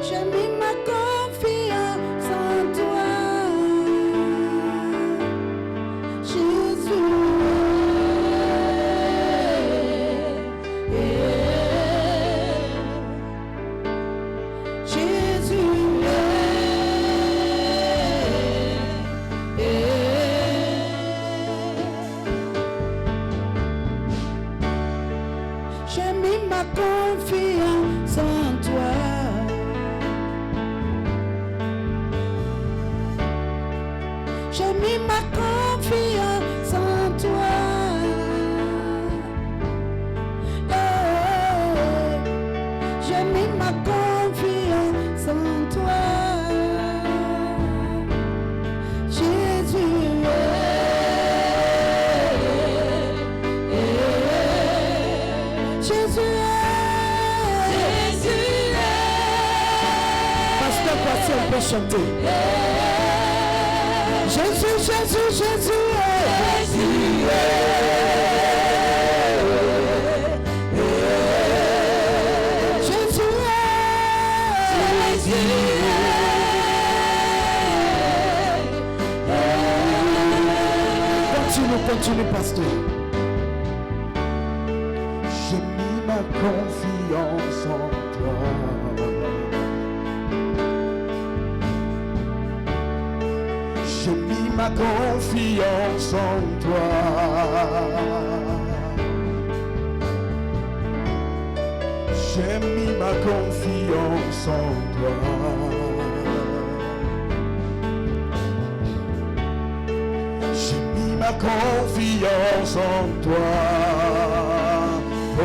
J'ai mis ma confiance en toi, Jésus. J'ai mis ma confiance en toi. J'ai mis ma confiance en toi. Oh, j'ai mis ma confiance en toi. Jésus. Jésus. Pasteur, voici on peut chanter. Jésus, Jésus, Jésus. Continue, pasteur. J'ai mis ma confiance en toi. J'ai mis ma confiance en toi. J'ai mis ma confiance en toi. J'ai mis ma confiance en toi. Oh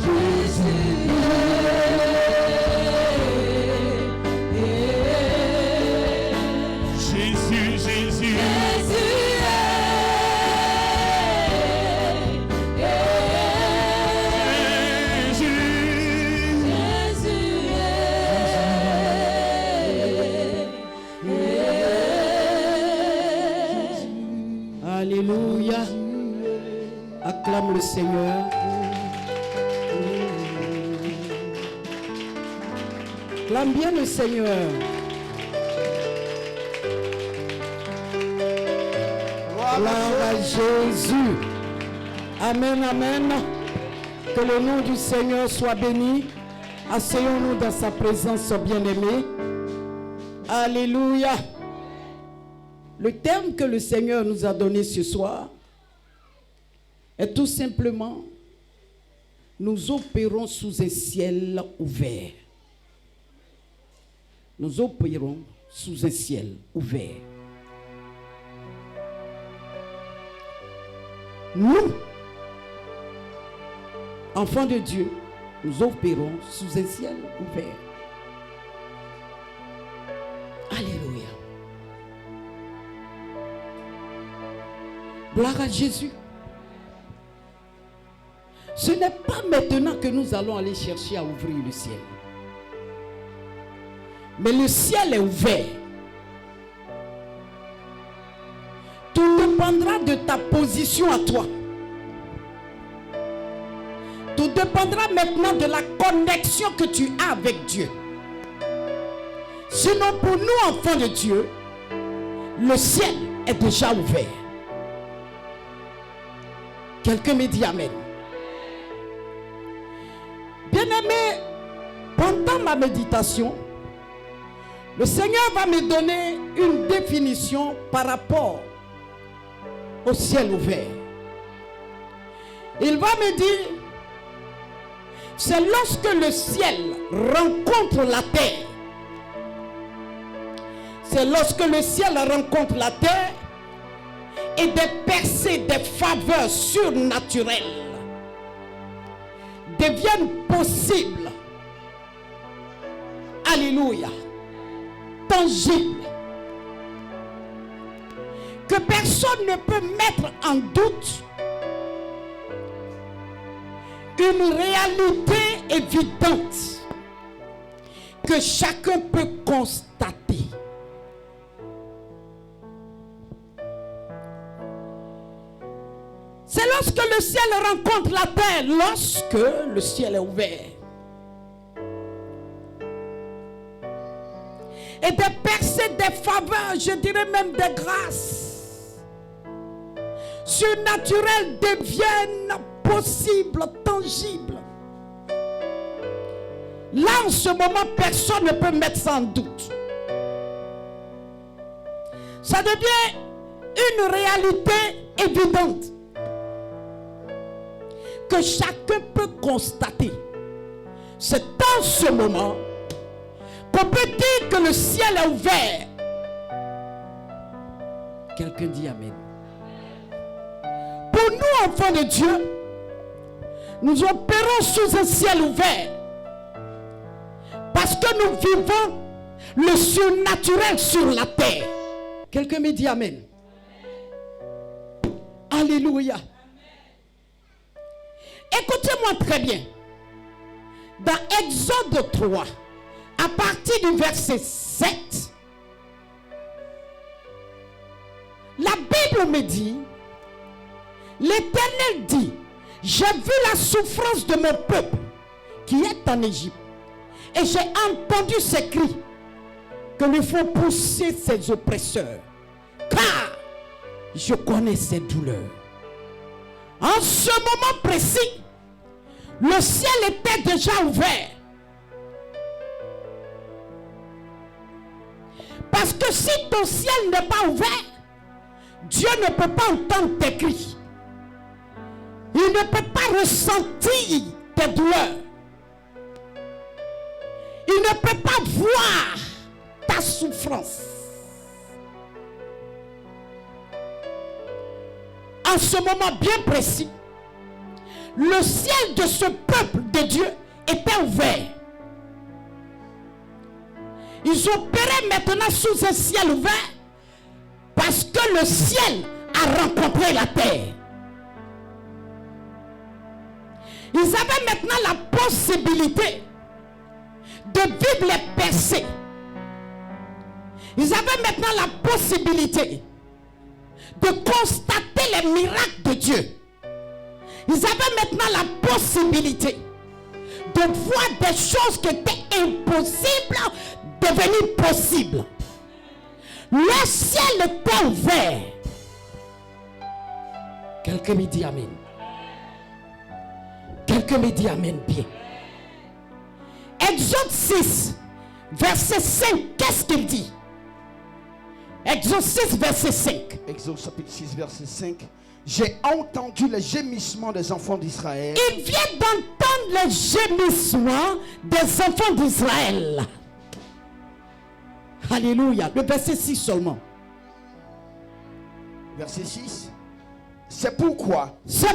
Jésus. Jésus, Jésus. Alléluia. Acclame le Seigneur. Acclame bien le Seigneur. Gloire à Jésus. Amen, amen. Que le nom du Seigneur soit béni. Asseyons-nous dans sa présence, bien-aimés. Alléluia. Le terme que le Seigneur nous a donné ce soir est tout simplement: nous opérons sous un ciel ouvert. Nous opérons sous un ciel ouvert. Nous, enfants de Dieu, nous opérons sous un ciel ouvert. Alléluia. Gloire à Jésus. Ce n'est pas maintenant que nous allons aller chercher à ouvrir le ciel. Mais le ciel est ouvert. Tout dépendra de ta position à toi. Tout dépendra maintenant de la connexion que tu as avec Dieu. Sinon, pour nous, enfants de Dieu, le ciel est déjà ouvert. Quelqu'un me dit amen. Bien-aimé, pendant ma méditation, le Seigneur va me donner une définition par rapport au ciel ouvert. Il va me dire, c'est lorsque le ciel rencontre la terre. C'est lorsque le ciel rencontre la terre et des percées, des faveurs surnaturelles deviennent possibles. Alléluia. Tangibles. Que personne ne peut mettre en doute. Une réalité évidente que chacun peut constater. C'est lorsque le ciel rencontre la terre, lorsque le ciel est ouvert. et des percées, des faveurs, je dirais même des grâces surnaturelles deviennent possibles, tangibles. Là, en ce moment, personne ne peut mettre ça en doute. Ça devient une réalité évidente que chacun peut constater. C'est en ce moment qu'on peut dire que le ciel est ouvert. Quelqu'un dit Amen. Pour nous, enfants de Dieu, nous opérons sous un ciel ouvert parce que nous vivons le surnaturel sur la terre. Quelqu'un me dit Amen. Alléluia. Écoutez-moi très bien. Dans Exode 3, à partir du verset 7, la Bible me dit, l'Éternel dit, j'ai vu la souffrance de mon peuple qui est en Égypte, et j'ai entendu ses cris que lui font pousser ses oppresseurs, car je connais ses douleurs. En ce moment précis, le ciel était déjà ouvert. Parce que si ton ciel n'est pas ouvert, Dieu ne peut pas entendre tes cris. Il ne peut pas ressentir tes douleurs. Il ne peut pas voir ta souffrance. En ce moment bien précis, le ciel de ce peuple de Dieu était ouvert. Ils opéraient maintenant sous un ciel ouvert parce que le ciel a rencontré la terre. Ils avaient maintenant la possibilité de vivre les percées. Ils avaient maintenant la possibilité de constater les miracles de Dieu. Ils avaient maintenant la possibilité de voir des choses qui étaient impossibles devenir possibles. Le ciel était ouvert. Quelqu'un me dit Amen. Quelqu'un me dit Amen bien. Exode 6, verset 5, qu'est-ce qu'il dit? Exode 6, verset 5. Exode chapitre 6, verset 5. J'ai entendu les gémissements des enfants d'Israël. Il vient d'entendre les gémissements des enfants d'Israël. Alléluia. Le verset 6 seulement. Verset 6. C'est pourquoi, dis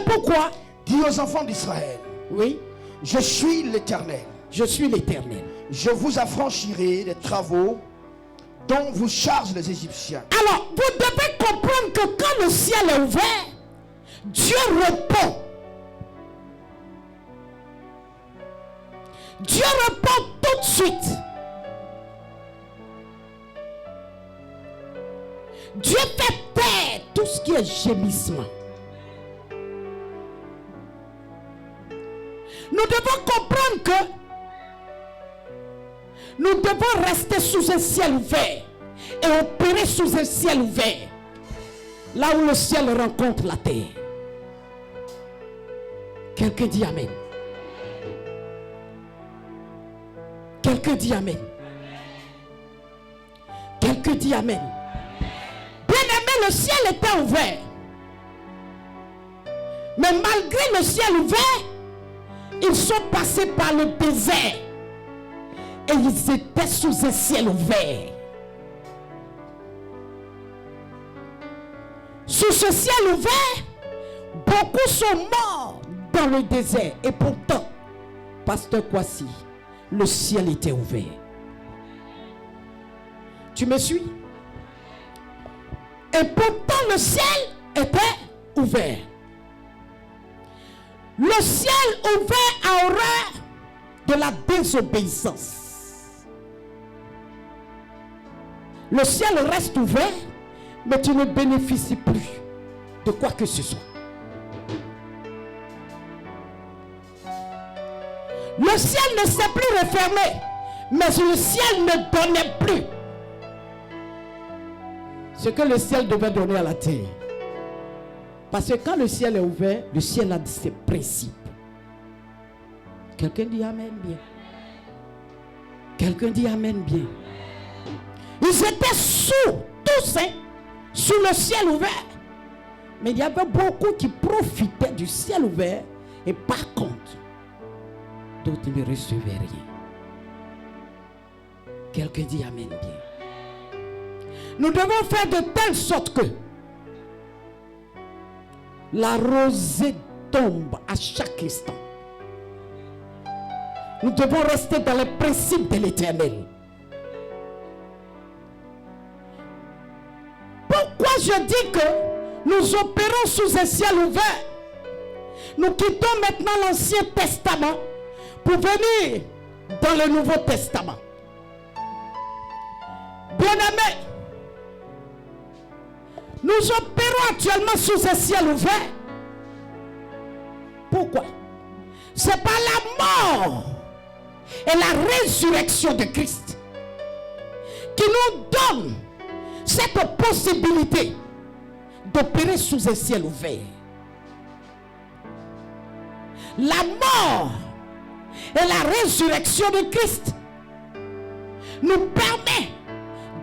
dis aux enfants d'Israël, oui, je suis l'Éternel. Je suis l'Éternel. Je vous affranchirai des travaux dont vous chargent les Égyptiens. Alors, vous devez comprendre que quand le ciel est ouvert, Dieu répond. Dieu répond tout de suite. Dieu fait taire tout ce qui est gémissement. Nous devons comprendre que nous devons rester sous un ciel ouvert et opérer sous un ciel ouvert, là où le ciel rencontre la terre. Quelqu'un dit Amen. Quelqu'un dit Amen. Quelqu'un dit Amen. Bien-aimé, le ciel était ouvert. Mais malgré le ciel ouvert, ils sont passés par le désert. Et ils étaient sous un ciel ouvert. Sous ce ciel ouvert, beaucoup sont morts dans le désert. Et pourtant, pasteur Kwasi, le ciel était ouvert. Tu me suis? Et pourtant, le ciel était ouvert. Le ciel ouvert a horreur de la désobéissance. Le ciel reste ouvert, mais tu ne bénéficies plus de quoi que ce soit. Le ciel ne s'est plus refermé, mais le ciel ne donnait plus ce que le ciel devait donner à la terre. Parce que quand le ciel est ouvert, le ciel a ses principes. Quelqu'un dit Amen bien. Quelqu'un dit Amen bien. Ils étaient sous, tous, hein, sous le ciel ouvert. Mais il y avait beaucoup qui profitaient du ciel ouvert. Et par contre, d'autres ne recevaient rien. Quelqu'un dit Amen bien. Nous devons faire de telle sorte que la rosée tombe à chaque instant. Nous devons rester dans les principes de l'Éternel. Pourquoi je dis que nous opérons sous un ciel ouvert? Nous quittons maintenant l'Ancien Testament pour venir dans le Nouveau Testament. Bien-aimés, nous opérons actuellement sous un ciel ouvert. Pourquoi? C'est par la mort et la résurrection de Christ qui nous donne cette possibilité d'opérer sous un ciel ouvert. La mort et la résurrection de Christ nous permet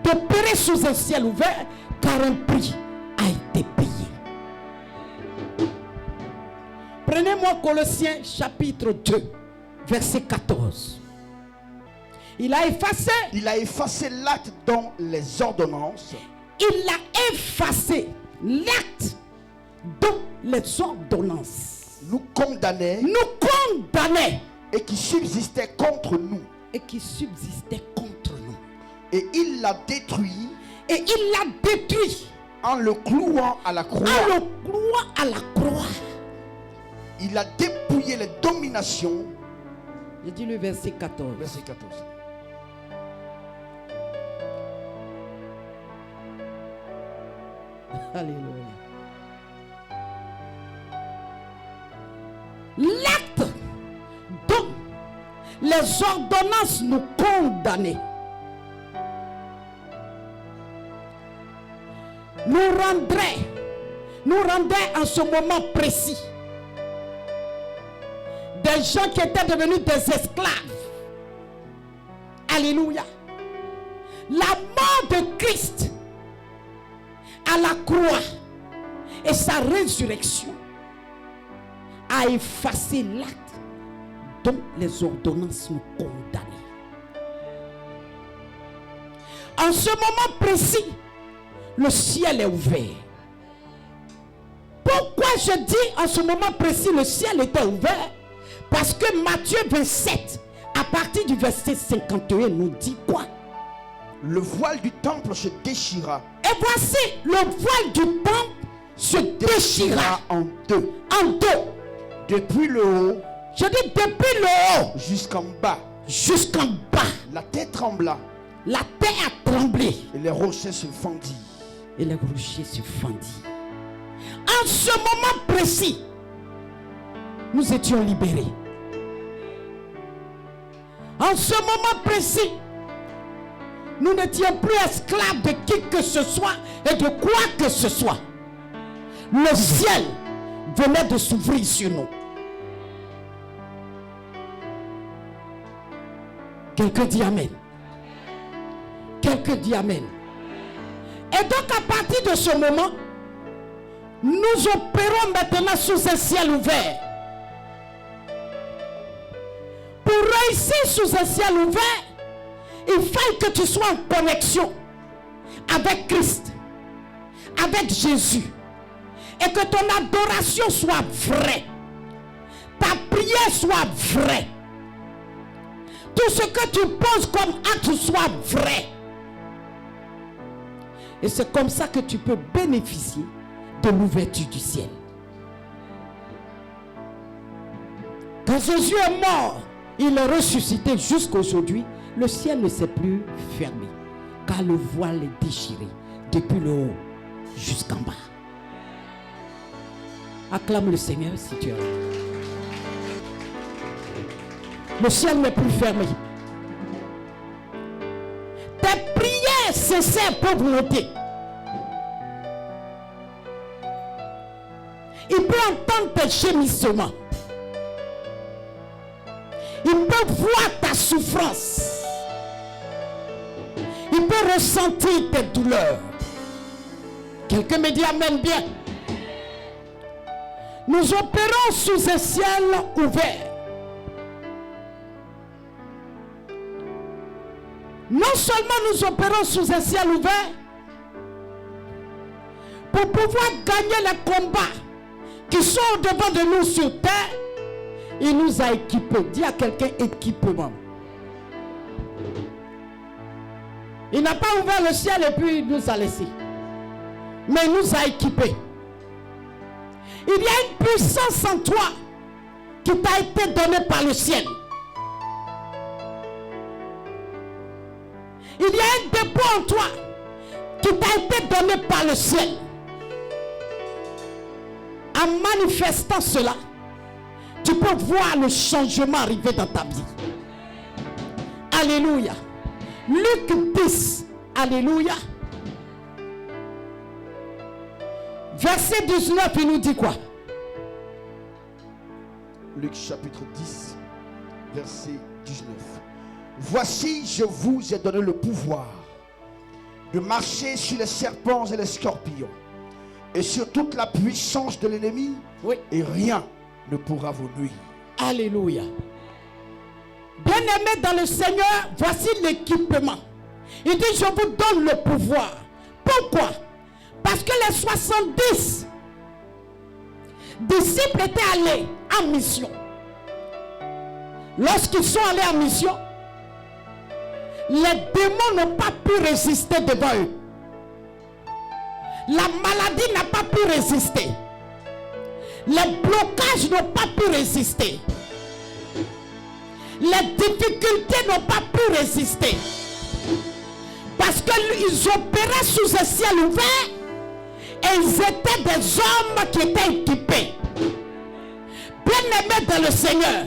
d'opérer sous un ciel ouvert car un prix a été payé. Prenez-moi Colossiens chapitre 2, verset 14. Il a effacé l'acte dans les ordonnances. Il a effacé l'acte dans les ordonnances. Nous condamnait et qui subsistait contre nous. Et il l'a détruit. En le clouant à la croix. Il a dépouillé les dominations. Je dis le verset 14. Verset 14. Alléluia. L'acte dont les ordonnances nous condamnaient nous rendait en ce moment précis des gens qui étaient devenus des esclaves. Alléluia. La mort de Christ à la croix et sa résurrection a effacé l'acte dont les ordonnances nous condamnaient. En ce moment précis, le ciel est ouvert. Pourquoi je dis en ce moment précis le ciel était ouvert? Parce que Matthieu 27, à partir du verset 51, nous dit quoi? Le voile du temple se déchira. Et voici, le voile du temple se déchira en deux. Depuis le haut. Je dis depuis le haut. Jusqu'en bas. La terre trembla. La terre a tremblé. Et les rochers se fendirent. En ce moment précis, nous étions libérés. En ce moment précis, nous n'étions plus esclaves de qui que ce soit et de quoi que ce soit. Le ciel venait de s'ouvrir sur nous. Quelqu'un dit Amen. Quelqu'un dit Amen. Et donc à partir de ce moment, nous opérons maintenant sous un ciel ouvert. Pour réussir sous un ciel ouvert, il faut que tu sois en connexion avec Christ, avec Jésus, et que ton adoration soit vraie, ta prière soit vraie, tout ce que tu poses comme acte soit vrai. Et c'est comme ça que tu peux bénéficier de l'ouverture du ciel. Quand Jésus est mort, il est ressuscité jusqu'à aujourd'hui, le ciel ne s'est plus fermé, car le voile est déchiré depuis le haut jusqu'en bas. Acclame le Seigneur si tu es là. Le ciel n'est plus fermé. Tes prières sincères peuvent monter. Il peut entendre tes gémissements. Il peut voir ta souffrance. Il peut ressentir tes douleurs. Quelqu'un me dit amen bien. Nous opérons sous un ciel ouvert. Non seulement nous opérons sous un ciel ouvert, pour pouvoir gagner les combats qui sont au-devant de nous sur terre, il nous a équipés. Dis à quelqu'un équipement. Il n'a pas ouvert le ciel et puis il nous a laissés. Mais il nous a équipés. Il y a une puissance en toi qui t'a été donnée par le ciel. Il y a un dépôt en toi qui t'a été donné par le ciel. En manifestant cela, tu peux voir le changement arriver dans ta vie. Alléluia. Luc 10. Alléluia. Verset 19, il nous dit quoi? Luc chapitre 10, verset 19. Voici, je vous ai donné le pouvoir de marcher sur les serpents et les scorpions et sur toute la puissance de l'ennemi, Oui. et rien ne pourra vous nuire. Alléluia. Bien-aimés dans le Seigneur, voici l'équipement. Il dit, je vous donne le pouvoir. Pourquoi? Parce que les 70 disciples étaient allés en mission. Lorsqu'ils sont allés en mission, les démons n'ont pas pu résister devant eux. La maladie n'a pas pu résister. Les blocages n'ont pas pu résister. Les difficultés n'ont pas pu résister. Parce qu'ils opéraient sous un ciel ouvert et ils étaient des hommes qui étaient équipés. Bien-aimés dans le Seigneur,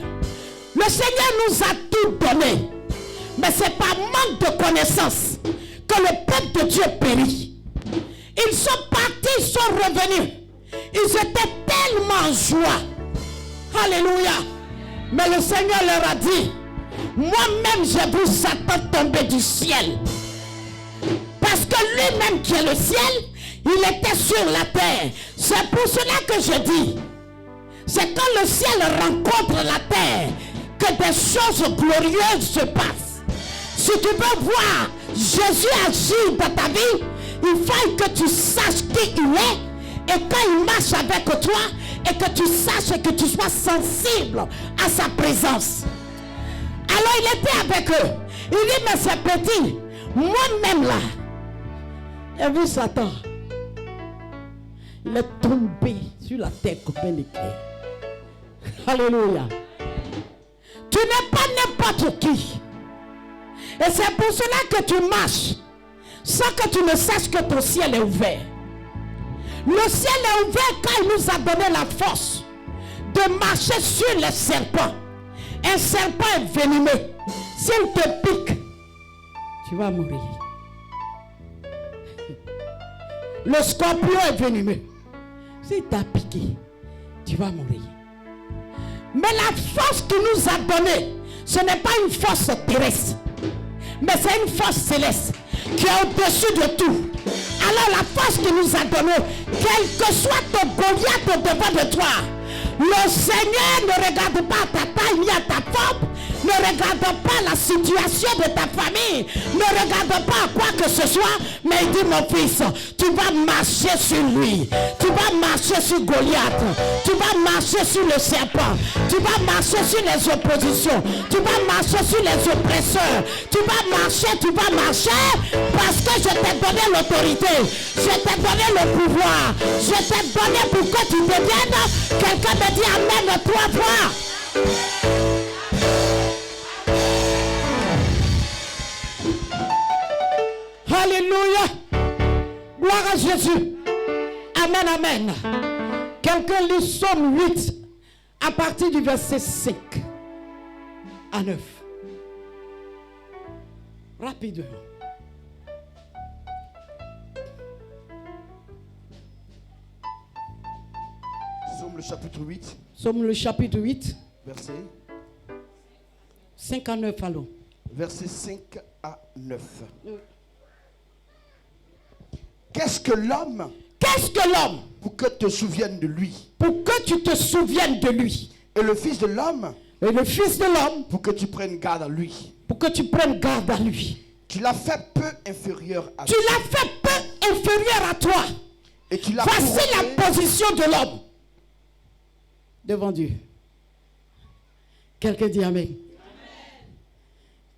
le Seigneur nous a tout donné. Mais c'est par manque de connaissance que le peuple de Dieu périt. Ils sont partis, ils sont revenus. Ils étaient tellement en joie. Alléluia. Mais le Seigneur leur a dit, moi-même j'ai vu Satan tomber du ciel. Parce que lui-même qui est le ciel, il était sur la terre. C'est pour cela que je dis, c'est quand le ciel rencontre la terre que des choses glorieuses se passent. Si tu veux voir Jésus agir dans ta vie, il faut que tu saches qui il est. Et quand il marche avec toi, et que tu saches et que tu sois sensible à sa présence. Alors il était avec eux. Il dit, mais c'est petit. Moi-même là, j'ai vu Satan. Il est tombé sur la terre comme un éclair. Alléluia. Tu n'es pas n'importe qui. Et c'est pour cela que tu marches sans que tu ne saches que ton ciel est ouvert. Le ciel est ouvert quand il nous a donné la force de marcher sur les serpents. Un serpent est venimeux. S'il te pique, tu vas mourir. Le scorpion est venimeux. S'il t'a piqué, tu vas mourir. Mais la force qu'il nous a donnée, ce n'est pas une force terrestre, mais c'est une force céleste qui est au-dessus de tout. Alors la force qu'il nous a donnée, quel que soit ton Goliath au-devant de toi, le Seigneur ne regarde pas ta taille ni à ta forme, ne regarde pas la situation de ta famille, ne regarde pas à quoi que ce soit, mais il dit, mon fils, tu vas marcher sur lui, tu vas marcher sur Goliath, tu vas marcher sur le serpent, tu vas marcher sur les oppositions, tu vas marcher sur les oppresseurs, tu vas marcher parce que je t'ai donné l'autorité, je t'ai donné le pouvoir, je t'ai donné pour que tu deviennes. Quelqu'un me dit amen 3 fois. Alléluia. Gloire à Jésus. Amen, amen. Quelqu'un lit Somme 8 à partir du verset 5 à 9. Rapidement. le chapitre 8. Psaume le chapitre 8. Verset 5 à 9, allons. Versets 5 à 9. Qu'est-ce que l'homme? Qu'est-ce que l'homme? Pour que tu te souviennes de lui. Pour que tu te souviennes de lui. Et le fils de l'homme? Et le fils de l'homme? Pour que tu prennes garde à lui. Pour que tu prennes garde à lui. Tu l'as fait peu inférieur à Tu toi. l'as fait peu inférieur à toi. Et tu l'as Voici couronné. la position de l'homme devant Dieu. Quelqu'un dit Amen.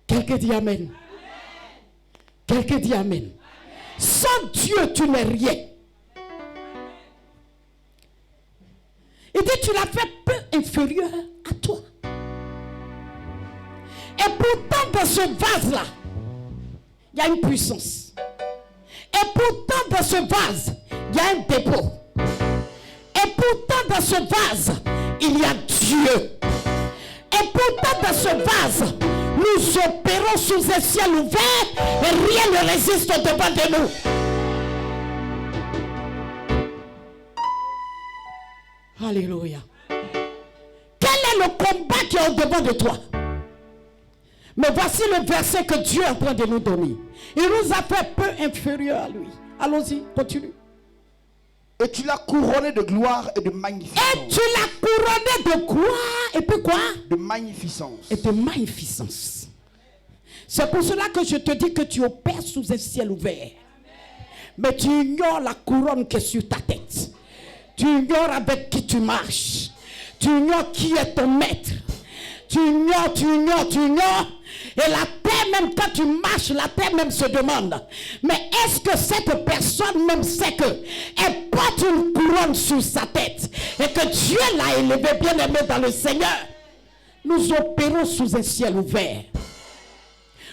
Quelqu'un dit Amen. Quelqu'un dit Amen. Sans Dieu, tu n'es rien. Il dit, tu l'as fait peu inférieur à toi. Et pourtant, dans ce vase-là, il y a une puissance. Et pourtant, dans ce vase, il y a un dépôt. Et pourtant, dans ce vase, il y a Dieu. Et pourtant, dans ce vase, nous opérons sous un ciel ouvert et rien ne résiste au-devant de nous. Alléluia. Quel est le combat qui est au-devant de toi? Mais voici le verset que Dieu est en train de nous donner. Il nous a fait peu inférieur à lui. Allons-y, continue. Et tu l'as couronné de gloire et de magnificence. Et tu l'as couronné de quoi? Et puis quoi? De magnificence. Et de magnificence. C'est pour cela que je te dis que tu opères sous un ciel ouvert. Mais tu ignores la couronne qui est sur ta tête. Tu ignores avec qui tu marches. Tu ignores qui est ton maître. Tu ignores. Et la terre même, quand tu marches, la terre même se demande, mais est-ce que cette personne même sait qu'elle porte une couronne sur sa tête et que Dieu l'a élevé, bien aimé dans le Seigneur? Nous opérons sous un ciel ouvert.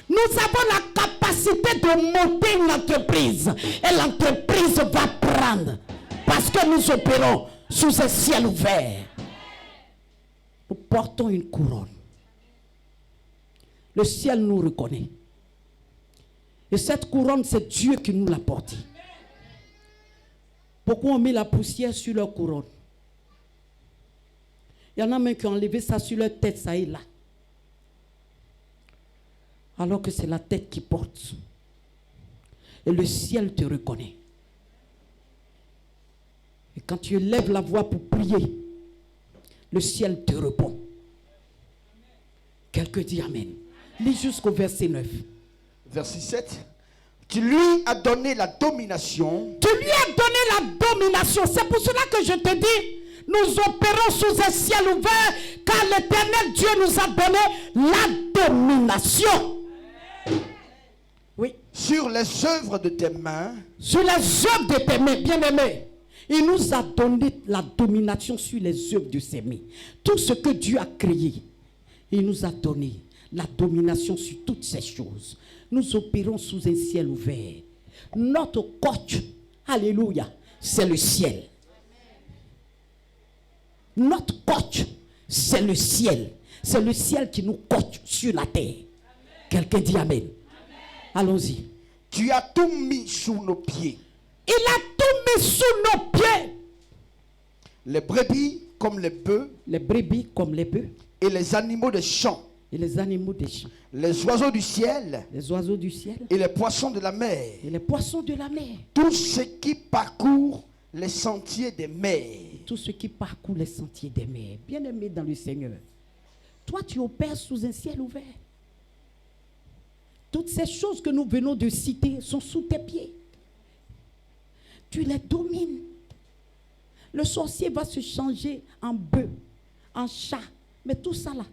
Nous avons la capacité de monter une entreprise et l'entreprise va prendre parce que nous opérons sous un ciel ouvert. Nous portons une couronne. Le ciel nous reconnaît. Et cette couronne, c'est Dieu qui nous l'a portée. Pourquoi on met la poussière sur leur couronne? Il y en a même qui ont enlevé ça sur leur tête, ça et là. Alors que c'est la tête qui porte. Et le ciel te reconnaît. Et quand tu élèves la voix pour prier, le ciel te répond. Quelqu'un dit Amen. Lis jusqu'au verset 9. Verset 7. Tu lui as donné la domination. Tu lui as donné la domination. C'est pour cela que je te dis, nous opérons sous un ciel ouvert, car l'Éternel Dieu nous a donné la domination. Oui. Sur les œuvres de tes mains. Sur les œuvres de tes mains, bien-aimés. Il nous a donné la domination sur les œuvres de ses mains. Tout ce que Dieu a créé, il nous a donné la domination sur toutes ces choses. Nous opérons sous un ciel ouvert. Notre coach, alléluia, c'est le ciel. Notre coach, c'est le ciel. C'est le ciel qui nous coach sur la terre. Quelqu'un dit Amen. Allons-y. Tu as tout mis sous nos pieds. Il a tout mis sous nos pieds. Les brebis comme les bœufs. Les brebis comme les bœufs. Et les animaux des champs. Et les animaux des champs. Les oiseaux du ciel. Les oiseaux du ciel. Et les poissons de la mer. Et les poissons de la mer. Tout ce qui parcourt les sentiers des mers. Tout ce qui parcourt les sentiers des mers. Bien-aimé dans le Seigneur. Toi, tu opères sous un ciel ouvert. Toutes ces choses que nous venons de citer sont sous tes pieds. Tu les domines. Le sorcier va se changer en bœuf, en chat. Mais tout ça là,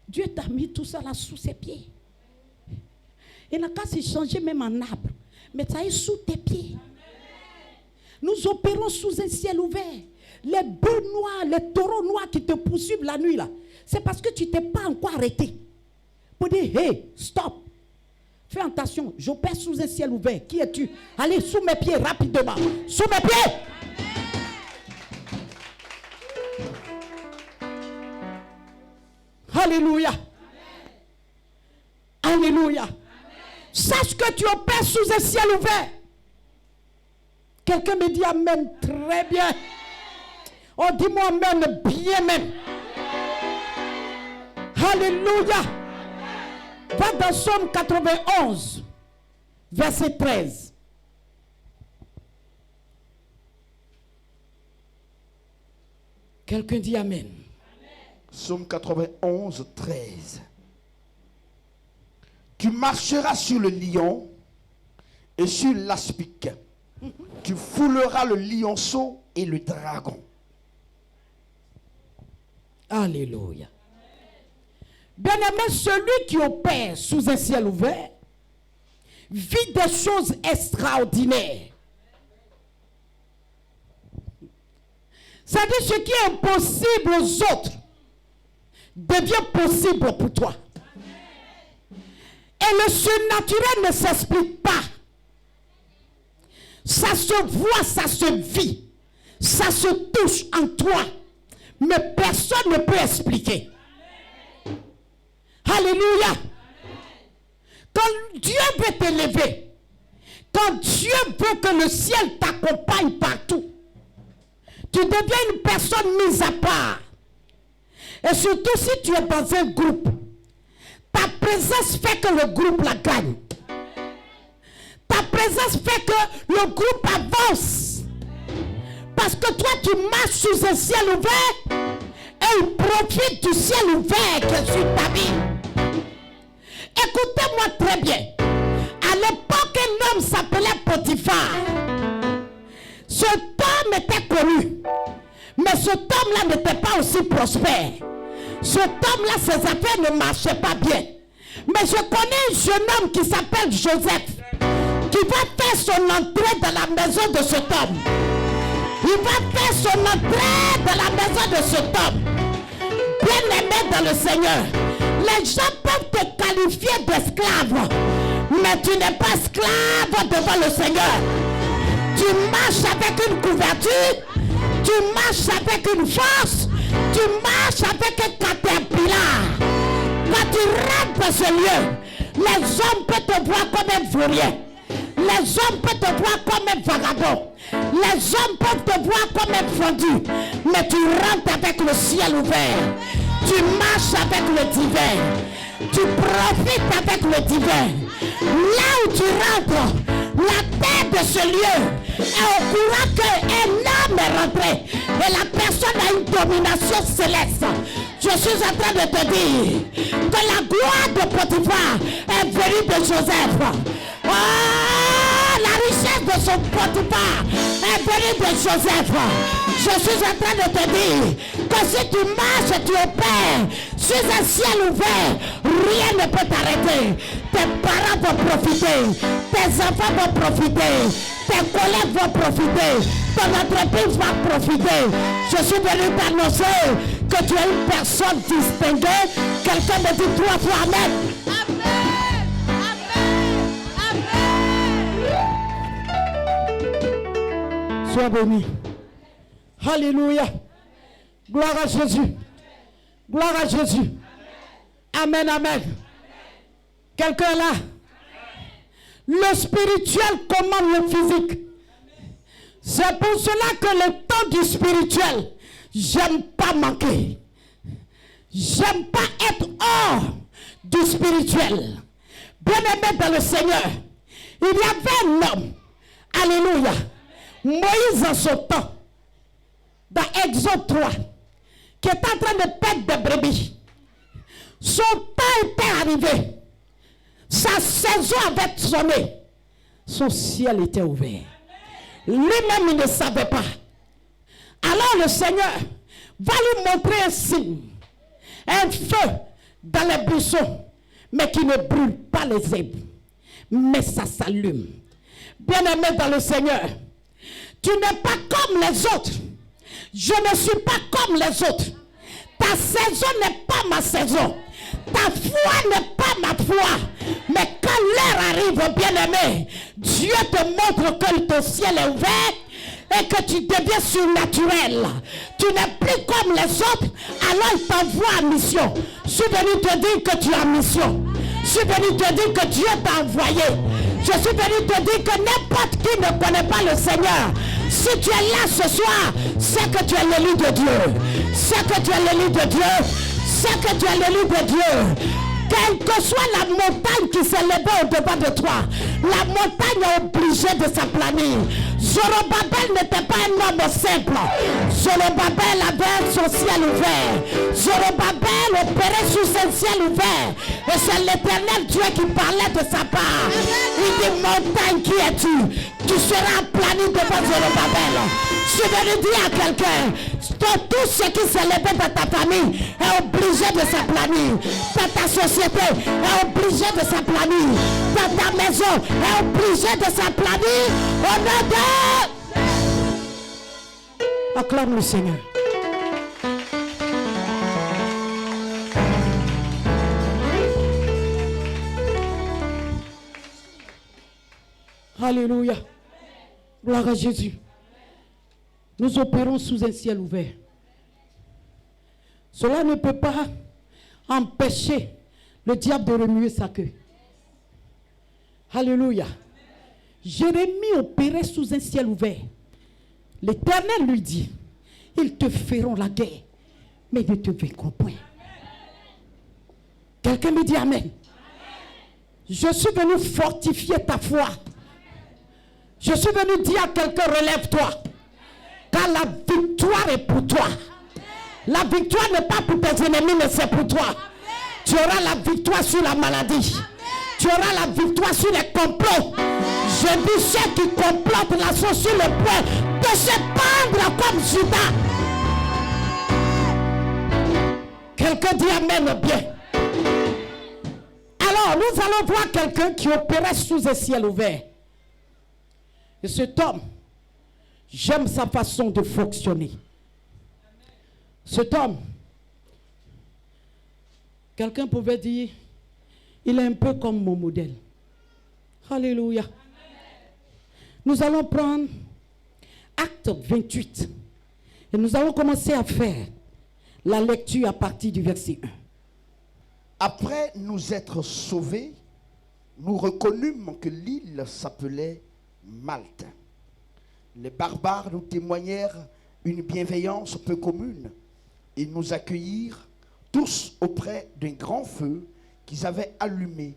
Dieu t'a mis tout ça là sous ses pieds. Il n'a qu'à se changer même en arbre. Mais ça est sous tes pieds. Nous opérons sous un ciel ouvert. Les bœufs noirs, les taureaux noirs qui te poursuivent la nuit là, c'est parce que tu ne t'es pas encore arrêté. Pour dire, hey, stop. Fais attention, j'opère sous un ciel ouvert. Qui es-tu? Allez, sous mes pieds, rapidement. Sous mes pieds. Alléluia. Alléluia. Sache que tu opères sous un ciel ouvert. Quelqu'un me dit Amen. Très bien. Oh, dis-moi amen, bien même. Alléluia. Va dans Psaume 91, verset 13. Quelqu'un dit amen. Psaume 91, 13. Tu marcheras sur le lion et sur l'aspic. Tu fouleras le lionceau et le dragon. Alléluia. Bien-aimé, celui qui opère sous un ciel ouvert vit des choses extraordinaires. C'est-à-dire ce qui est impossible aux autres devient possible pour toi. Et le surnaturel ne s'explique pas. Ça se voit, ça se vit, ça se touche en toi. Mais personne ne peut expliquer. Alléluia. Quand Dieu veut t'élever, quand Dieu veut que le ciel t'accompagne partout, tu deviens une personne mise à part. Et surtout si tu es dans un groupe, ta présence fait que le groupe la gagne. Ta présence fait que le groupe avance. Parce que toi tu marches sous un ciel ouvert et il profite du ciel ouvert qui est sur ta vie. Écoutez-moi très bien. À l'époque, un homme s'appelait Potiphar. Cet homme était connu. Mais cet homme-là n'était pas aussi prospère. Cet homme-là, ses affaires ne marchaient pas bien. Mais je connais un jeune homme qui s'appelle Joseph, qui va faire son entrée dans la maison de cet homme. Il va faire son entrée dans la maison de cet homme. Bien aimé dans le Seigneur, les gens peuvent te qualifier d'esclave, mais tu n'es pas esclave devant le Seigneur. Tu marches avec une couverture, tu marches avec une force, tu marches avec un caterpillar. Quand tu rentres dans ce lieu, les hommes peuvent te voir comme un vaurien. Les hommes peuvent te voir comme un vagabond. Les hommes peuvent te voir comme un fondu. Mais tu rentres avec le ciel ouvert. Tu marches avec le divin. Tu profites avec le divin. Là où tu rentres, la tête de ce lieu est au courant qu'un homme est rentré. Et la personne a une domination céleste. Je suis en train de te dire que la gloire de Potiphar est venue de Joseph. Oh, la richesse de son Potiphar est venue de Joseph. Je suis en train de te dire que si tu marches et tu opères sur un ciel ouvert, rien ne peut t'arrêter. Tes parents vont profiter, tes enfants vont profiter, tes collègues vont profiter, ton entreprise va profiter. Je suis venu t'annoncer que tu es une personne distinguée. Quelqu'un me dit 3 fois amen. Sois béni. Alléluia. Gloire à Jésus. Gloire à Jésus. Amen, amen. Quelqu'un là? Le spirituel commande le physique. C'est pour cela que le temps du spirituel, j'aime pas manquer. J'aime pas être hors du spirituel. Bien aimé dans le Seigneur, il y avait un homme, alléluia, Moïse en son temps, dans Exode 3, qui était en train de perdre des brebis. Son temps était arrivé. Sa saison avait sonné. Son ciel était ouvert. Lui-même, il ne savait pas. Alors le Seigneur va lui montrer un signe. Un feu dans les buissons, mais qui ne brûle pas les herbes. Mais ça s'allume. Bien-aimé dans le Seigneur, tu n'es pas comme les autres. Je ne suis pas comme les autres. Ta saison n'est pas ma saison. Ta foi n'est pas ma foi. Mais quand l'heure arrive, bien-aimé, Dieu te montre que ton ciel est ouvert et que tu deviens surnaturel. Tu n'es plus comme les autres, alors il t'envoie en mission. Je suis venu te dire que tu es en mission. Je suis venu te dire que Dieu t'a envoyé. Je suis venu te dire que n'importe qui ne connaît pas le Seigneur, Si tu es là ce soir, c'est que tu es l'élu de Dieu. C'est que tu es l'élu de Dieu. C'est que tu es l'élu de Dieu. Quelle que soit la montagne qui s'est levée au-devant de toi, la montagne est obligée de s'aplanir. Zorobabel n'était pas un homme simple. Zorobabel avait son ciel ouvert. Zorobabel opérait sous un ciel ouvert. Et c'est l'Éternel Dieu qui parlait de sa part. Il dit, montagne, qui es-tu? Tu seras aplani devant Zorobabel. Je vais lui dire à quelqu'un, tout ce qui s'est levé dans ta famille est obligé de s'aplanir. Dans ta société est obligé de s'aplanir. Dans ta maison est obligé de s'aplanir. Au nom de... Acclame le Seigneur. Alléluia. Gloire à Jésus. Nous opérons sous un ciel ouvert. Cela ne peut pas empêcher le diable de remuer sa queue. Alléluia. Jérémie opérait sous un ciel ouvert. L'Éternel lui dit, ils te feront la guerre, mais ne te vaincront point. Quelqu'un me dit amen. Je suis venu fortifier ta foi. Je suis venu dire à quelqu'un, relève-toi. Car la victoire est pour toi. La victoire n'est pas pour tes ennemis, mais c'est pour toi. Tu auras la victoire sur la maladie. Tu auras la victoire sur les complots. Je dis ceux qui complotent là sont sur le point de se pendre comme Judas. Quelqu'un dit amen bien. Alors, nous allons voir quelqu'un qui opérait sous un ciel ouvert. Et cet homme, j'aime sa façon de fonctionner. Cet homme, quelqu'un pouvait dire, il est un peu comme mon modèle. Alléluia. Nous allons prendre Acte 28 et nous allons commencer à faire la lecture à partir du verset 1. Après nous être sauvés, nous reconnûmes que l'île s'appelait Malte. Les barbares nous témoignèrent une bienveillance peu commune. Ils nous accueillirent tous auprès d'un grand feu qu'ils avaient allumé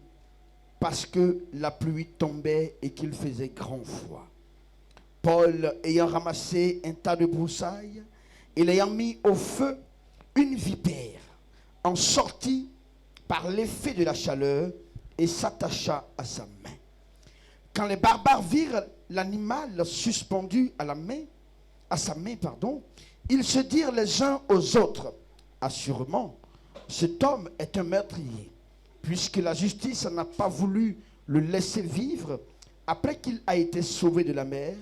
parce que la pluie tombait et qu'il faisait grand froid. Paul, ayant ramassé un tas de broussailles et l'ayant mis au feu, une vipère en sortit par l'effet de la chaleur et s'attacha à sa main. Quand les barbares virent l'animal suspendu à sa main, ils se dirent les uns aux autres, assurément, cet homme est un meurtrier, puisque la justice n'a pas voulu le laisser vivre après qu'il a été sauvé de la mer.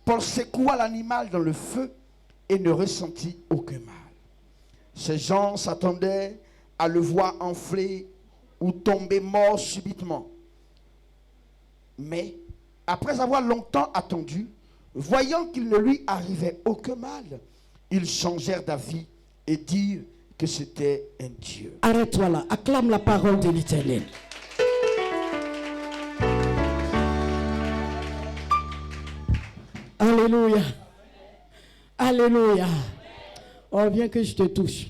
Paul secoua l'animal dans le feu et ne ressentit aucun mal. Ces gens s'attendaient à le voir enfler ou tomber mort subitement. Mais, après avoir longtemps attendu, voyant qu'il ne lui arrivait aucun mal, ils changèrent d'avis et dirent que c'était un Dieu. Arrête-toi là, acclame la parole de l'Éternel. Alléluia. Alléluia. Oh, viens que je te touche.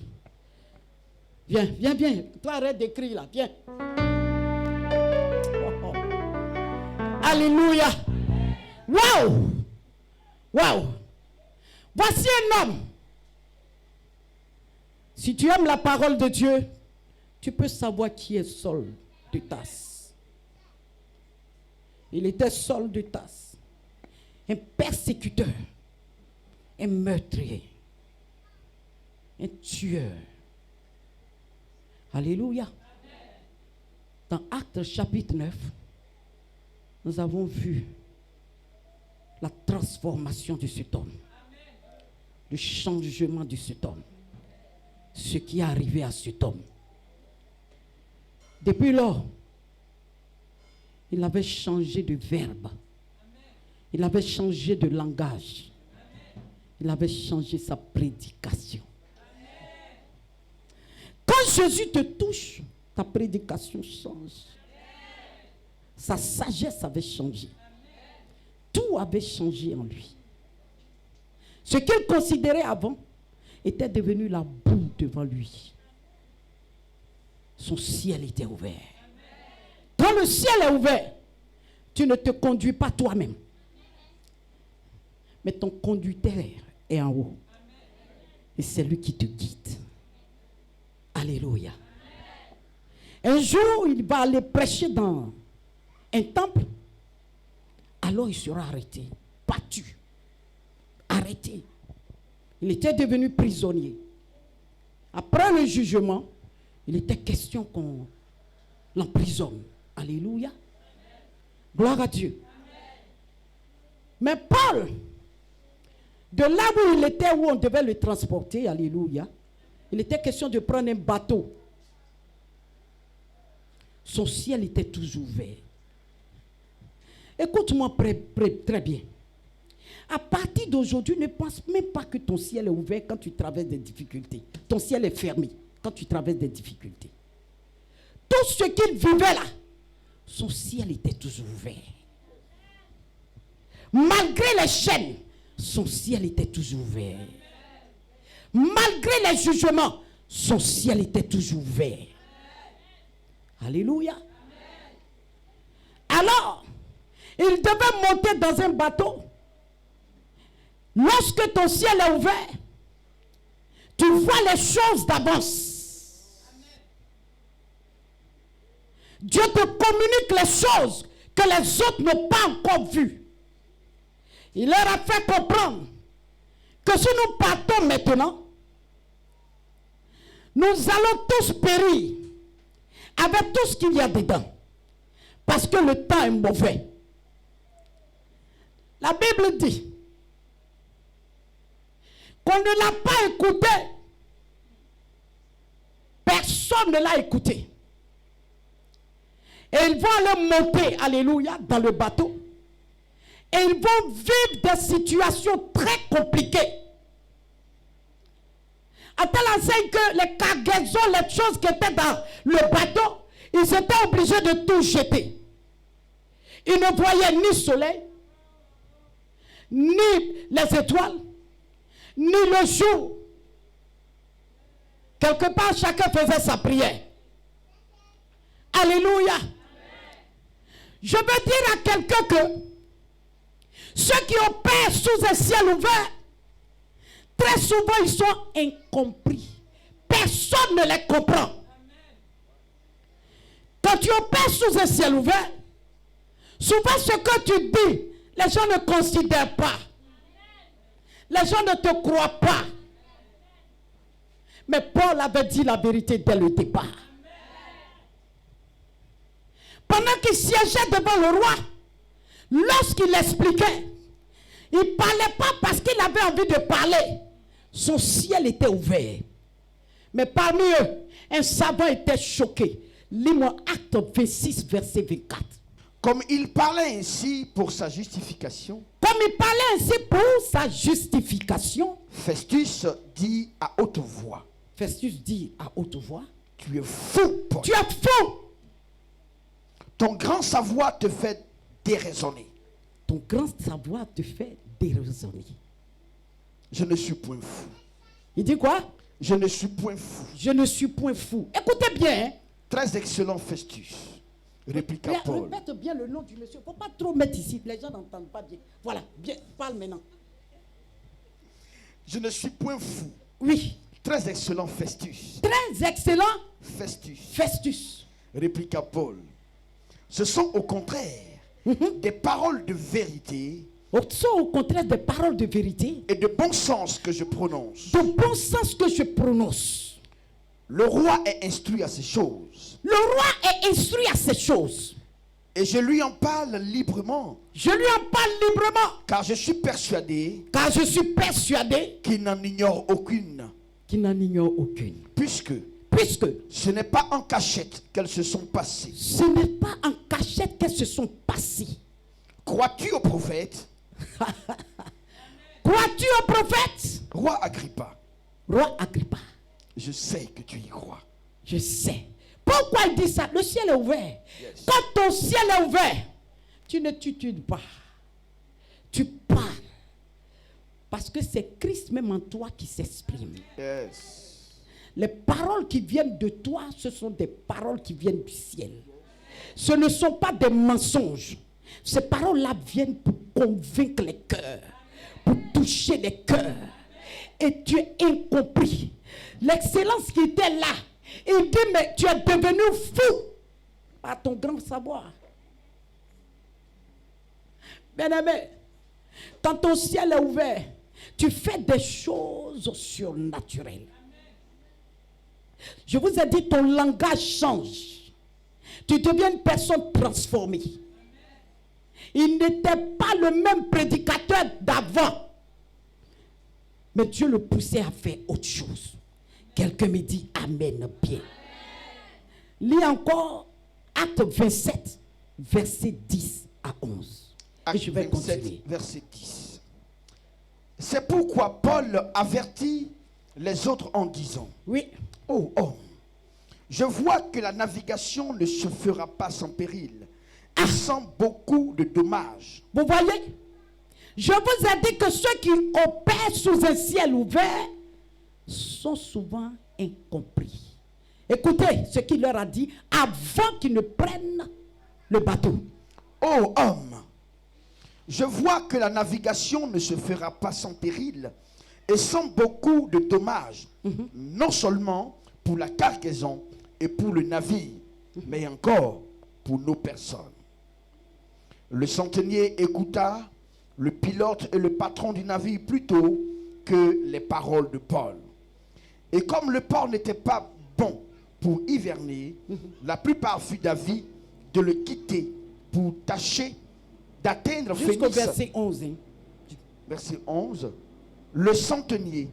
Viens. Toi, arrête d'écrire là, viens. Oh. Alléluia. Waouh. Voici un homme. Si tu aimes la parole de Dieu, tu peux savoir qui est Saul de Tarse. Il était Saul de Tarse, un persécuteur, un meurtrier, un tueur. Alléluia. Dans Actes chapitre 9, nous avons vu la transformation de cet homme, le changement de cet homme, ce qui est arrivé à cet homme. Depuis lors, il avait changé de verbe, il avait changé de langage, il avait changé sa prédication. Quand Jésus te touche, ta prédication change. Sa sagesse avait changé. Tout avait changé en lui. Ce qu'il considérait avant était devenu la boue devant lui. Son ciel était ouvert. Quand le ciel est ouvert, tu ne te conduis pas toi-même. Mais ton conducteur est en haut. Et c'est lui qui te guide. Alléluia. Un jour, il va aller prêcher dans un temple. Alors il sera arrêté, battu, arrêté. Il était devenu prisonnier. Après le jugement, il était question qu'on l'emprisonne. Alléluia. Gloire à Dieu. Mais Paul, de là où il était, où on devait le transporter, alléluia, il était question de prendre un bateau. Son ciel était toujours ouvert. Écoute-moi très bien. À partir d'aujourd'hui, ne pense même pas que ton ciel est ouvert quand tu traverses des difficultés. Ton ciel est fermé quand tu traverses des difficultés. Tout ce qu'il vivait là, son ciel était toujours ouvert. Malgré les chaînes, son ciel était toujours ouvert. Malgré les jugements, son ciel était toujours ouvert. Alléluia. Alors, il devait monter dans un bateau. Lorsque ton ciel est ouvert, tu vois les choses d'avance. Dieu te communique les choses que les autres n'ont pas encore vues. Il leur a fait comprendre que si nous partons maintenant, nous allons tous périr avec tout ce qu'il y a dedans. Parce que le temps est mauvais. La Bible dit qu'on ne l'a pas écouté. Personne ne l'a écouté. Et ils vont aller monter, alléluia, dans le bateau. Et ils vont vivre des situations très compliquées. À telle enseigne que les cargaisons, les choses qui étaient dans le bateau, ils étaient obligés de tout jeter. Ils ne voyaient ni soleil, ni les étoiles, ni le jour. Quelque part, chacun faisait sa prière. Alléluia. Je veux dire à quelqu'un que ceux qui opèrent sous un ciel ouvert, très souvent ils sont incompris. Personne ne les comprend. Quand tu opères sous un ciel ouvert, souvent ce que tu dis, les gens ne considèrent pas. Les gens ne te croient pas. Mais Paul avait dit la vérité dès le départ. Pendant qu'il siégeait devant le roi, lorsqu'il expliquait, il ne parlait pas parce qu'il avait envie de parler. Son ciel était ouvert. Mais parmi eux, un savant était choqué. Lis-moi Acte 26, verset 24. Comme il parlait ainsi pour sa justification, Comme il parlait ainsi pour sa justification, Festus dit à haute voix, Festus dit à haute voix, tu es fou, Paul. tu es fou. Ton grand savoir te fait déraisonner. Ton grand savoir te fait déraisonner. Je ne suis point fou. Il dit quoi? Je ne suis point fou. Je ne suis point fou. Écoutez bien. Hein? Très excellent Festus, répliqua Paul. Répète bien le nom du monsieur. Il ne faut pas trop mettre ici. Les gens n'entendent pas bien. Voilà, bien, parle maintenant. Je ne suis point fou. Oui. Très excellent Festus. Très excellent Festus. Festus. Répliqua Paul. Ce sont au contraire des paroles de vérité Ce sont au contraire des paroles de vérité et de bon sens que je prononce. de bon sens que je prononce. Le roi est instruit à ces choses. Le roi est instruit à ces choses. Et je lui en parle librement. Je lui en parle librement. Car je suis persuadé Car je suis persuadé qu'il n'en ignore aucune. qu'il n'en ignore aucune. Puisque Puisque ce n'est pas en cachette qu'elles se sont passées. ce n'est pas en cachette qu'elles se sont passées. Crois-tu au prophète? Crois-tu au prophète? Roi Agrippa, Roi Agrippa, je sais que tu y crois. je sais. Pourquoi il dit ça? Le ciel est ouvert. Yes. Quand ton ciel est ouvert, tu ne t'études pas. Parce que c'est Christ même en toi qui s'exprime. Yes. Les paroles qui viennent de toi, ce sont des paroles qui viennent du ciel. Ce ne sont pas des mensonges. Ces paroles-là viennent pour convaincre les cœurs, pour toucher les cœurs. Et tu es incompris. L'excellence qui était là, il dit, mais tu es devenu fou par ton grand savoir. Bien-aimé, quand ton ciel est ouvert, tu fais des choses surnaturelles. Je vous ai dit, ton langage change. Tu deviens une personne transformée. Il n'était pas le même prédicateur d'avant. Mais Dieu le poussait à faire autre chose. Quelqu'un me dit Amen bien. Lis encore Acte 27, verset 10 à 11. Acte Et je vais 27, continuer. verset 10. C'est pourquoi Paul avertit les autres en disant, Oui. ô homme, je vois que la navigation ne se fera pas sans péril et sans beaucoup de dommages. Vous voyez, je vous ai dit que ceux qui opèrent sous un ciel ouvert sont souvent incompris. Écoutez ce qu'il leur a dit avant qu'ils ne prennent le bateau. Ô homme, je vois que la navigation ne se fera pas sans péril et sans beaucoup de dommages, non seulement pour la cargaison et pour le navire, mais encore pour nos personnes. Le centenier écouta le pilote et le patron du navire plutôt que les paroles de Paul. Et comme le port n'était pas bon pour hiverner, la plupart furent d'avis de le quitter pour tâcher d'atteindre Jusqu'au Phénice. verset 11. Hein. Verset 11. Le centenier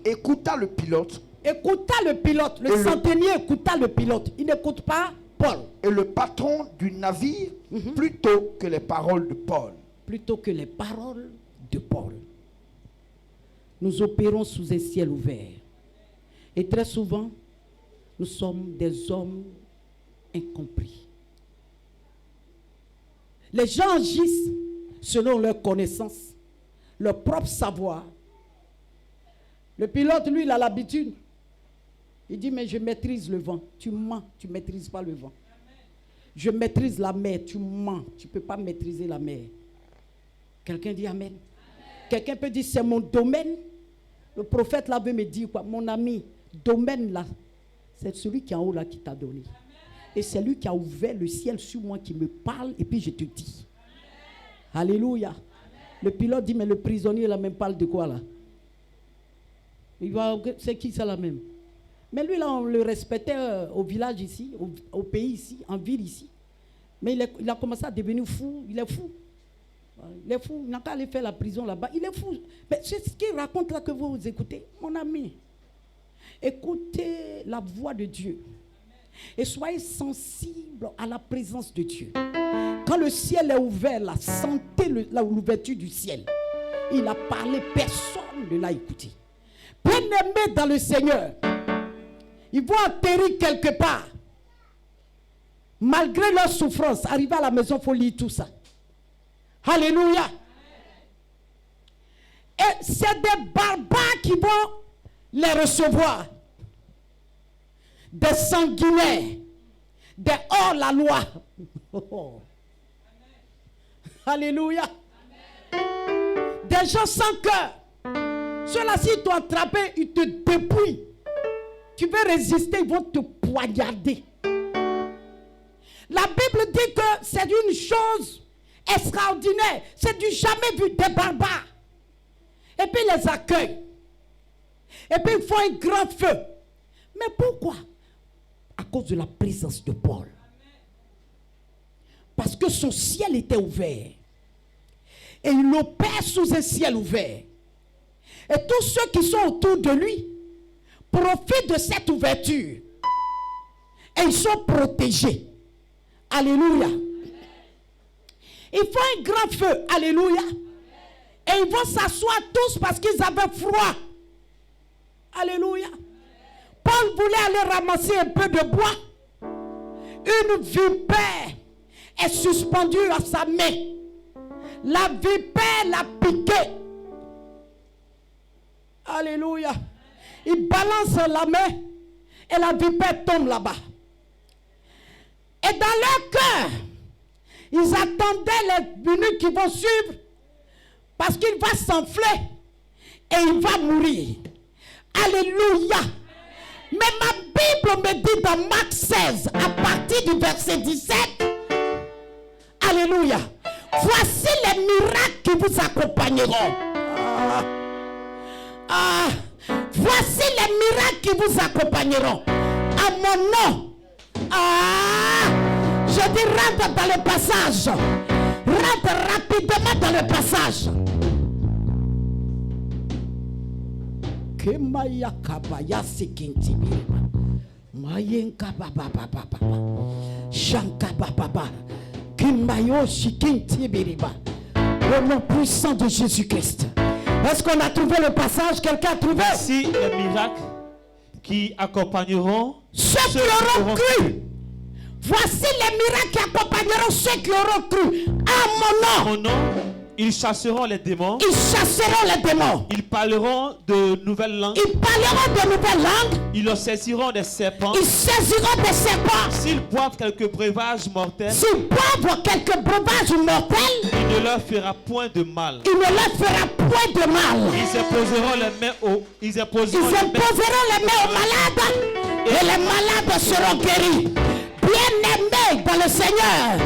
écouta le pilote Écouta le pilote. Le centenier écouta le pilote. Il n'écoute pas Paul. et le patron du navire plutôt que les paroles de Paul. Plutôt que les paroles de Paul. Nous opérons sous un ciel ouvert. Et très souvent, nous sommes des hommes incompris. Les gens agissent selon leur connaissance, leur propre savoir. Le pilote, lui, il a l'habitude. Il dit, mais je maîtrise le vent. Tu mens, tu ne maîtrises pas le vent. Je maîtrise la mer, tu mens, tu ne peux pas maîtriser la mer. Quelqu'un dit Amen. Quelqu'un peut dire, c'est mon domaine. Le prophète là veut me dire quoi? Mon ami, domaine là, c'est celui qui est en haut là qui t'a donné. Et c'est lui qui a ouvert le ciel sur moi qui me parle et puis je te dis. Alléluia. Le pilote dit, mais le prisonnier là même parle de quoi là? Il va, c'est qui ça là même? Mais lui là on le respectait au village ici, au pays ici, en ville ici. Mais il a commencé à devenir fou, il est fou. Il est fou, il n'a qu'à aller faire la prison là-bas. Il est fou. Mais c'est ce qu'il raconte là que vous écoutez. Mon ami, écoutez la voix de Dieu. Et soyez sensibles à la présence de Dieu. Quand le ciel est ouvert, là, sentez l'ouverture du ciel. Il a parlé, personne ne l'a écouté. Bien-aimés dans le Seigneur, ils vont atterrir quelque part. Malgré leur souffrance, arriver à la maison, il faut lire tout ça. Alléluia. Et c'est des barbares qui vont les recevoir. Des sanguinaires. Des hors-la-loi. Oh. Alléluia. Des gens sans cœur. Ceux-là, s'ils t'ont attrapé, ils te dépouillent. Tu veux résister, ils vont te poignarder. La Bible dit que c'est une chose extraordinaire. C'est du jamais vu des barbares. Et puis ils les accueillent. Et puis ils font un grand feu. Mais pourquoi? À cause de la présence de Paul. Parce que son ciel était ouvert. Et il opère sous un ciel ouvert. Et tous ceux qui sont autour de lui profitent de cette ouverture. Et ils sont protégés. Alléluia. Ils font un grand feu. Alléluia. Et ils vont s'asseoir tous parce qu'ils avaient froid. Alléluia. Paul voulait aller ramasser un peu de bois. Une vipère est suspendue à sa main. La vipère l'a piqué. Alléluia. Ils balancent la main et la vipère tombe là-bas. Et dans leur cœur, ils attendaient les minutes qui vont suivre parce qu'il va s'enfler et il va mourir. Alléluia. Mais ma Bible me dit dans Marc 16, à partir du verset 17, Alléluia. Voici les miracles qui vous accompagneront. Voici les miracles qui vous accompagneront. À mon nom. Je dis rentre dans le passage. Rentre rapidement dans le passage. Kemaya kabaya sikintibiri. Mayenka baba baba baba. Shanka baba baba. Kemayo sikintibiri ba. Au nom puissant de Jésus-Christ. Est-ce qu'on a trouvé le passage? Quelqu'un a trouvé? Voici les miracles qui accompagneront ceux qui auront cru. Voici les miracles qui accompagneront ceux qui auront cru. À mon nom. Ils chasseront les démons. Ils chasseront les démons. Ils parleront de nouvelles langues. Ils parleront de nouvelles langues. Ils saisiront des serpents. Ils saisiront des serpents. S'ils boivent quelques breuvages mortels. S'ils boivent quelques breuvages mortels. Il ne leur fera point de mal. Il ne leur fera point de mal. Ils imposeront les mains aux, les mains aux malades. Et les malades seront guéris. Bien-aimés dans le Seigneur,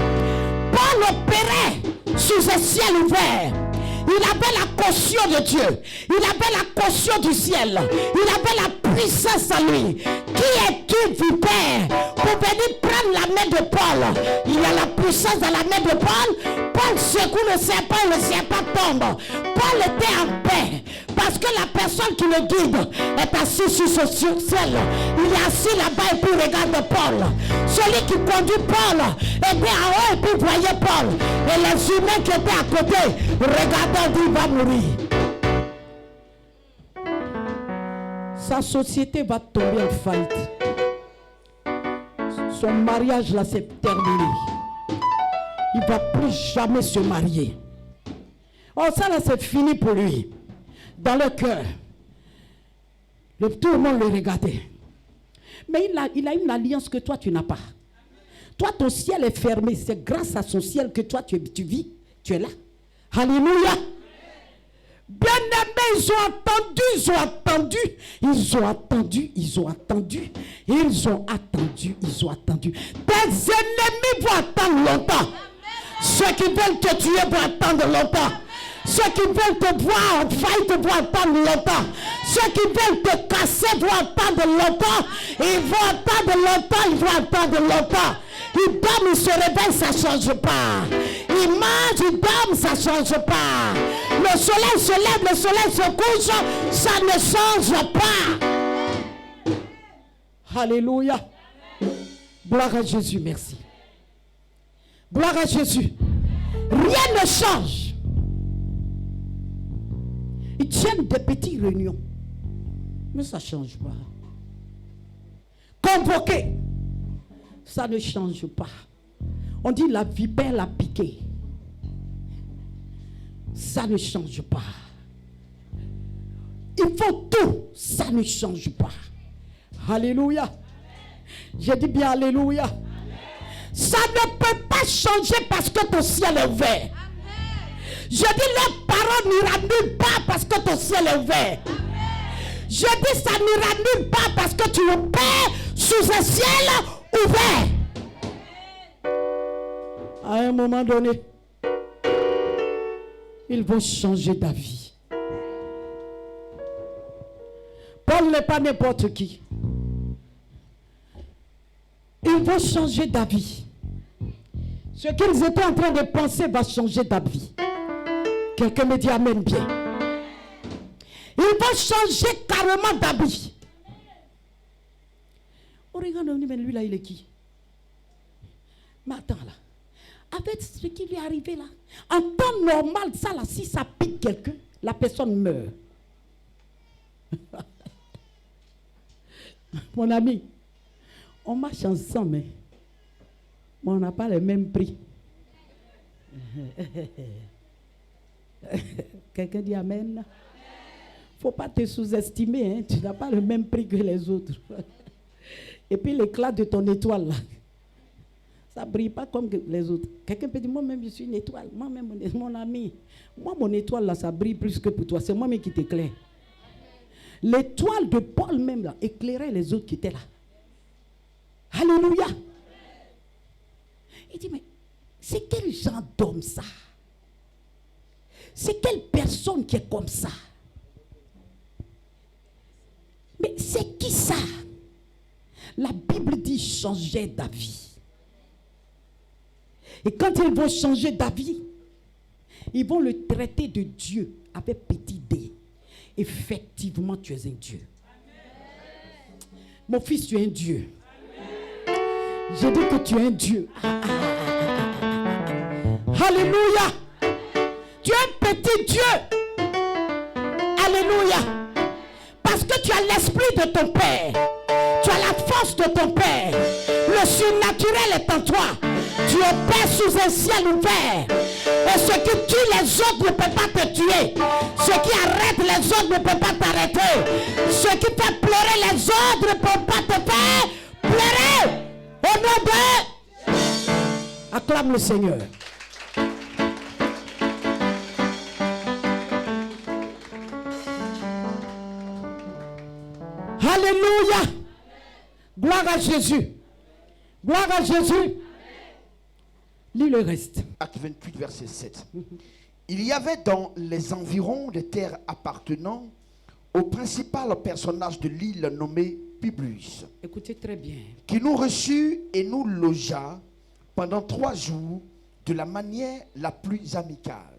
Paul opérait sous un ciel ouvert. Il avait la caution de Dieu. Il avait la caution du ciel. Il avait la puissance en lui. Qui es-tu, vipère, pour venir prendre la main de Paul? Il y a la puissance dans la main de Paul. Paul secoue le serpent et le serpent tombe. Paul était en paix. Parce que la personne qui le guide est assise sur ce ciel. Il est assis là-bas et puis regarde Paul. Celui qui conduit Paul était en haut et puis voyait Paul. Et les humains qui étaient à côté regardant, dit il va mourir. Sa société va tomber en faillite. Son mariage là c'est terminé. Il ne va plus jamais se marier. Oh ça là c'est fini pour lui. Dans le cœur, tout le monde le regardait. Mais il a une alliance que toi, tu n'as pas. Toi, ton ciel est fermé. C'est grâce à son ciel que toi, tu vis. Tu es là. Alléluia. Bien-aimés, ils ont attendu. Tes ennemis vont attendre longtemps. Ceux qui veulent te tuer vont attendre longtemps. Ceux qui veulent te voir en faillite vont attendre longtemps. Ceux qui veulent te casser vont attendre longtemps. Ils vont attendre longtemps. Ils dorment, ils se réveillent, ça ne change pas. Ils mangent, ils dorment, ça ne change pas. Le soleil se lève, le soleil se couche, ça ne change pas. Alléluia. Gloire à Jésus, merci. Gloire à Jésus. Rien ne change. Ils tiennent des petites réunions. Mais ça ne change pas. Convoquer. Ça ne change pas. On dit la vipère l'a piqué. Ça ne change pas. Il faut tout. Ça ne change pas. Alléluia. J'ai dit bien alléluia. Ça ne peut pas changer parce que ton ciel est ouvert. Je dis leur parole n'ira nulle part parce que ton ciel est ouvert. Je dis ça n'ira nulle part parce que tu opères sous un ciel ouvert. À un moment donné, ils vont changer d'avis. Paul n'est pas n'importe qui. Ils vont changer d'avis. Ce qu'ils étaient en train de penser va changer d'avis. Quelqu'un me dit amen bien. Ils vont changer carrément d'avis. On regarde, on dit, mais lui là, il est qui? Mais attends là. Avec ce qui lui est arrivé là, en temps normal, ça là, si ça pique quelqu'un, la personne meurt. Mon ami, on marche ensemble, mais on n'a pas le même prix. Quelqu'un dit amen. faut pas te sous-estimer, hein. Tu n'as pas le même prix que les autres. Et puis l'éclat de ton étoile là, ça brille pas comme les autres. Quelqu'un peut dire, moi-même je suis une étoile, moi-même mon ami. Moi mon étoile là, ça brille plus que pour toi. C'est moi-même qui t'éclaire. L'étoile de Paul même là, éclairait les autres qui étaient là. Alléluia. Il dit, mais c'est quel genre d'homme ça? C'est quelle personne qui est comme ça? Mais c'est qui ça? La Bible dit changer d'avis. Et quand ils vont changer d'avis, ils vont le traiter de Dieu avec petit d. Effectivement, tu es un Dieu. Amen. Mon fils, tu es un Dieu. Amen. Je dis que tu es un Dieu. Alléluia. Tu es un petit Dieu. Alléluia. Parce que tu as l'esprit de ton Père. Tu as la force de ton Père. Le surnaturel est en toi. Tu opères sous un ciel ouvert. Et ce qui tue les autres ne peut pas te tuer. Ce qui arrête les autres ne peut pas t'arrêter. Ce qui fait pleurer les autres ne peut pas te faire pleurer. Au nom de... Acclame le Seigneur. Alléluia. Gloire à Jésus. Gloire à Jésus. Lis le reste. Acte 28, verset 7. Il y avait dans les environs des terres appartenant au principal personnage de l'île nommé Publius. Écoutez très bien. Qui nous reçut et nous logea pendant 3 jours de la manière la plus amicale.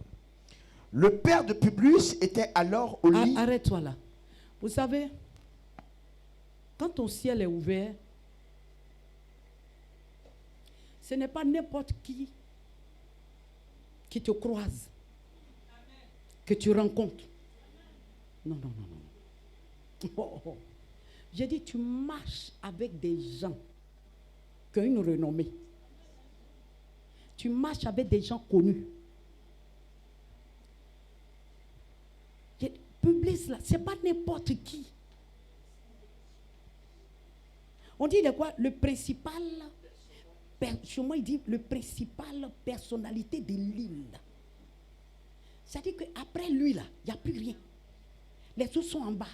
Le père de Publius était alors au lit. Arrête-toi là. Vous savez, quand ton ciel est ouvert, ce n'est pas n'importe qui te croise, que tu rencontres. Non, non, non, non. Oh, oh. J'ai dit, tu marches avec des gens qui ont une renommée. Tu marches avec des gens connus. Publius là, ce n'est pas n'importe qui. On dit quoi? Le principal, chez moi il dit le principal personnalité de l'île. C'est-à-dire qu'après lui là, il n'y a plus rien. Les autres sont en bas.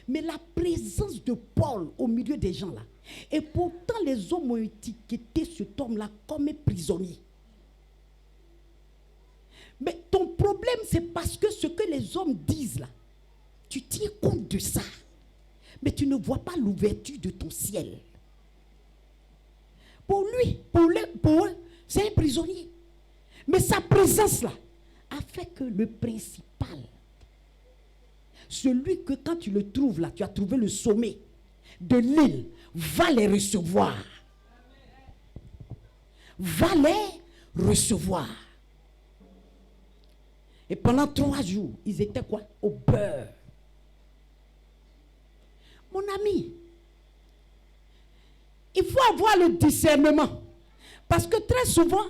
Mais la présence de Paul au milieu des gens là, et pourtant les hommes ont étiqueté cet homme-là comme un prisonnier. Mais ton problème, c'est parce que ce que les hommes disent là, tu tiens compte de ça. Mais tu ne vois pas l'ouverture de ton ciel. Pour lui, pour eux, c'est un prisonnier. Mais sa présence là a fait que le principal, celui que quand tu le trouves là, tu as trouvé le sommet de l'île, va les recevoir. Va les recevoir. Et pendant 3 jours, ils étaient quoi? Au beurre. Mon ami, il faut avoir le discernement. Parce que très souvent,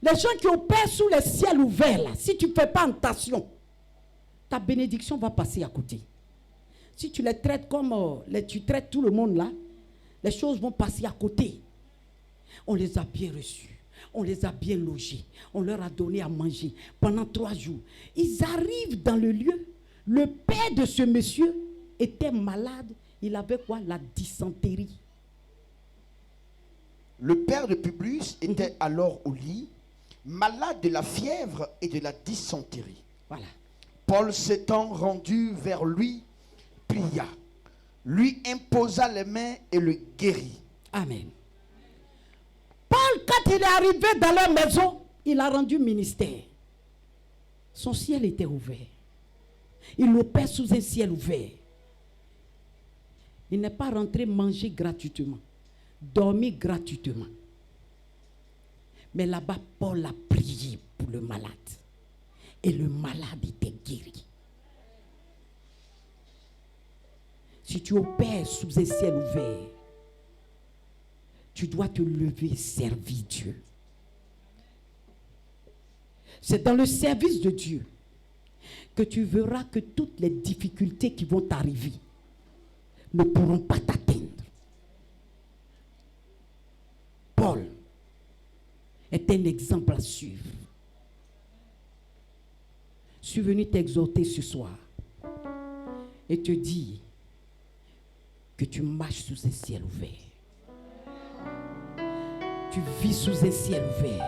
les gens qui opèrent sous les ciels ouverts, là, si tu ne fais pas attention, ta bénédiction va passer à côté. Si tu les traites comme tu traites tout le monde là, les choses vont passer à côté. On les a bien reçus. On les a bien logés. On leur a donné à manger pendant 3 jours. Ils arrivent dans le lieu. Le père de ce monsieur était malade. Il avait quoi? La dysenterie. Le père de Publius était alors au lit, malade de la fièvre et de la dysenterie. Voilà. Paul s'étant rendu vers lui, pria, lui imposa les mains et le guérit. Amen. Paul, quand il est arrivé dans leur maison, il a rendu ministère. Son ciel était ouvert. Il opère sous un ciel ouvert. Il n'est pas rentré manger gratuitement, dormir gratuitement. Mais là-bas, Paul a prié pour le malade. Et le malade était guéri. Si tu opères sous un ciel ouvert, tu dois te lever et servir Dieu. C'est dans le service de Dieu que tu verras que toutes les difficultés qui vont t'arriver ne pourront pas t'atteindre. Paul est un exemple à suivre. Je suis venu t'exhorter ce soir et te dire que tu marches sous un ciel ouvert. Tu vis sous un ciel ouvert.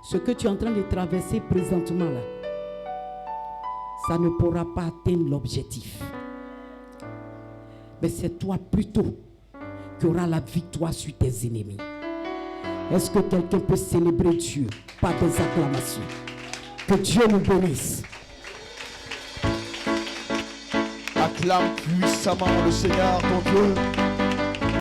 Ce que tu es en train de traverser présentement là, ça ne pourra pas atteindre l'objectif. Mais c'est toi plutôt qui auras la victoire sur tes ennemis. Est-ce que quelqu'un peut célébrer Dieu par des acclamations? Que Dieu nous bénisse. Acclame puissamment le Seigneur ton Dieu.